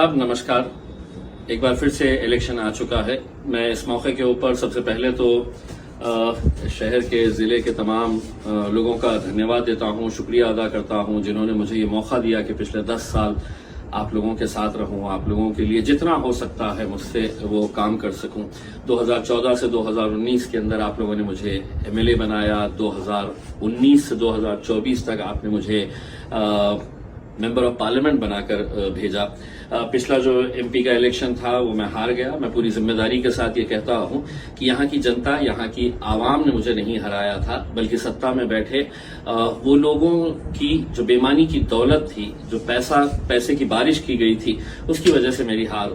अब नमस्कार। एक बार फिर से इलेक्शन आ चुका है। मैं इस मौके के ऊपर सबसे पहले तो शहर के ज़िले के तमाम लोगों का धन्यवाद देता हूं, शुक्रिया अदा करता हूं जिन्होंने मुझे ये मौका दिया कि पिछले 10 साल आप लोगों के साथ रहूं, आप लोगों के लिए जितना हो सकता है मुझसे वो काम कर सकूं। 2014 से 2019 के अंदर आप लोगों ने मुझे एमएलए बनाया, 2019 से 2024 तक आपने मुझे मेंबर ऑफ पार्लियामेंट बनाकर भेजा। पिछला जो एमपी का इलेक्शन था वो मैं हार गया। मैं पूरी जिम्मेदारी के साथ ये कहता हूं कि यहाँ की जनता, यहाँ की आवाम ने मुझे नहीं हराया था, बल्कि सत्ता में बैठे वो लोगों की जो बेईमानी की दौलत थी, जो पैसे की बारिश की गई थी, उसकी वजह से मेरी हार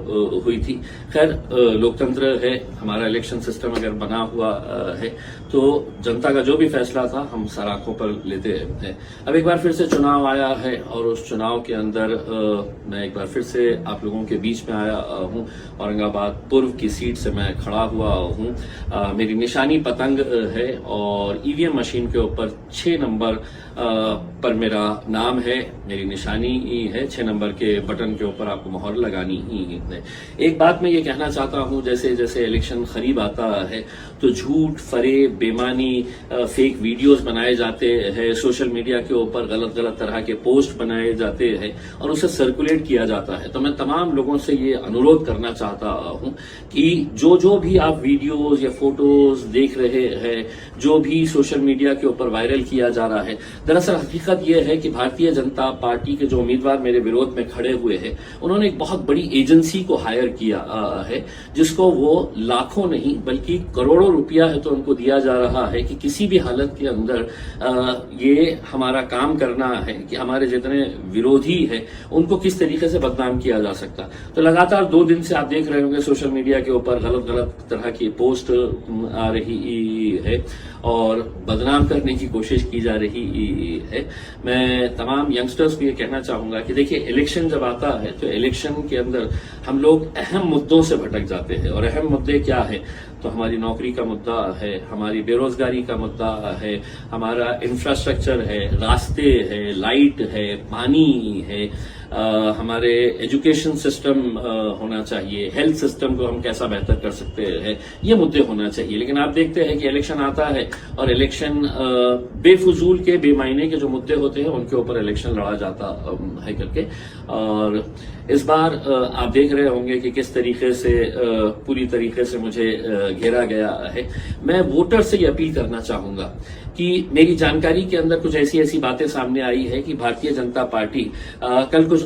हुई थी। खैर, लोकतंत्र है, हमारा इलेक्शन सिस्टम अगर बना हुआ है तो जनता का जो भी फैसला था हम सर आंखों पर लेते हैं। अब एक बार फिर से चुनाव आया है और उस चुनाव के अंदर मैं एक बार फिर से आप लोगों के बीच में आया हूं। औरंगाबाद पूर्व की सीट से मैं खड़ा हुआ हूं। मेरी निशानी पतंग है और ईवीएम मशीन के ऊपर 6 नंबर पर मेरा नाम है, मेरी निशानी है। 6 नंबर के बटन के ऊपर आपको मोहर लगानी ही है। एक बात मैं ये कहना चाहता हूं, जैसे जैसे इलेक्शन करीब आता है तो झूठ, फरेब, बेईमानी, फेक वीडियोस बनाए जाते हैं, सोशल मीडिया के ऊपर गलत गलत तरह के पोस्ट बनाए जाते हैं और उसे सर्कुलेट किया जाता है। तो मैं तमाम लोगों से ये अनुरोध करना चाहता हूं कि जो भी आप वीडियोस या फोटोज देख रहे हैं, जो भी सोशल मीडिया के ऊपर वायरल किया जा रहा है, दरअसल हकीकत यह है कि भारतीय जनता पार्टी के जो उम्मीदवार मेरे विरोध में खड़े हुए हैं, उन्होंने एक बहुत बड़ी एजेंसी को हायर किया है, जिसको वो लाखों नहीं बल्कि करोड़ों रुपया है तो उनको दिया जा रहा है कि किसी भी हालत के अंदर ये हमारा काम करना है कि हमारे जितने विरोधी है उनको किस तरीके से बदनाम किया जा सकता। तो लगातार 2 दिन से आप देख रहे होंगे सोशल मीडिया के ऊपर गलत गलत तरह की पोस्ट आ रही है और बदनाम करने की कोशिश की जा रही है। मैं तमाम यंगस्टर्स को ये कहना चाहूंगा कि देखिए, इलेक्शन जब आता है तो इलेक्शन के अंदर हम लोग अहम मुद्दों से भटक जाते हैं। और अहम मुद्दे क्या है? तो हमारी नौकरी का मुद्दा है, हमारी बेरोजगारी का मुद्दा है, हमारा इंफ्रास्ट्रक्चर है, रास्ते है, लाइट है, पानी है, हमारे एजुकेशन सिस्टम होना चाहिए, हेल्थ सिस्टम को हम कैसा बेहतर कर सकते हैं, ये मुद्दे होना चाहिए। लेकिन आप देखते हैं कि इलेक्शन आता है और इलेक्शन बेफजूल के, बेमायने के जो मुद्दे होते हैं उनके ऊपर इलेक्शन लड़ा जाता है करके। और इस बार आप देख रहे होंगे कि किस तरीके से पूरी तरीके से मुझे घेरा गया है। मैं वोटर से ये अपील करना चाहूंगा कि मेरी जानकारी के अंदर कुछ ऐसी बातें सामने आई है कि भारतीय जनता पार्टी कल कुछ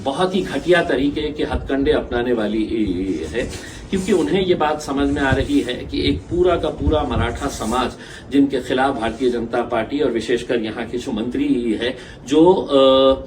बहुत ही घटिया तरीके के हथकंडे अपनाने वाली है, क्योंकि उन्हें ये बात समझ में आ रही है कि एक पूरा का पूरा मराठा समाज जिनके खिलाफ भारतीय जनता पार्टी और विशेषकर यहाँ के जो मंत्री है, जो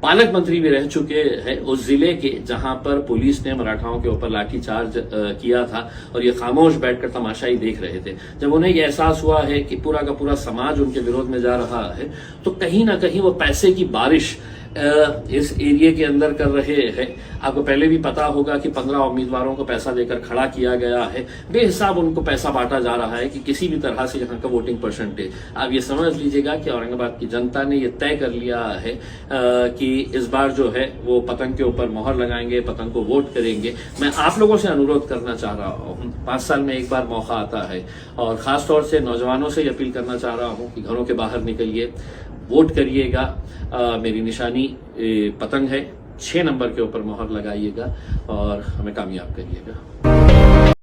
पालक मंत्री भी रह चुके हैं उस जिले के, जहां पर पुलिस ने मराठाओं के ऊपर लाठीचार्ज किया था और ये खामोश बैठकर तमाशाई देख रहे थे, जब उन्हें ये एहसास हुआ है कि पूरा का पूरा समाज उनके विरोध में जा रहा है, तो कहीं ना कहीं वो पैसे की बारिश इस एरिया के अंदर कर रहे हैं। आपको पहले भी पता होगा कि 15 उम्मीदवारों को पैसा देकर खड़ा किया गया है, बेहिसाब उनको पैसा बांटा जा रहा है कि किसी भी तरह से यहाँ का वोटिंग परसेंटेज। आप ये समझ लीजिएगा कि औरंगाबाद की जनता ने ये तय कर लिया है कि इस बार जो है वो पतंग के ऊपर मोहर लगाएंगे, पतंग को वोट करेंगे। मैं आप लोगों से अनुरोध करना चाह रहा हूँ, 5 साल में एक बार मौका आता है और खासतौर से नौजवानों से अपील करना चाह रहा हूँ कि घरों के बाहर निकलिए, वोट करिएगा। मेरी निशानी पतंग है, 6 नंबर के ऊपर मोहर लगाइएगा और हमें कामयाब करिएगा।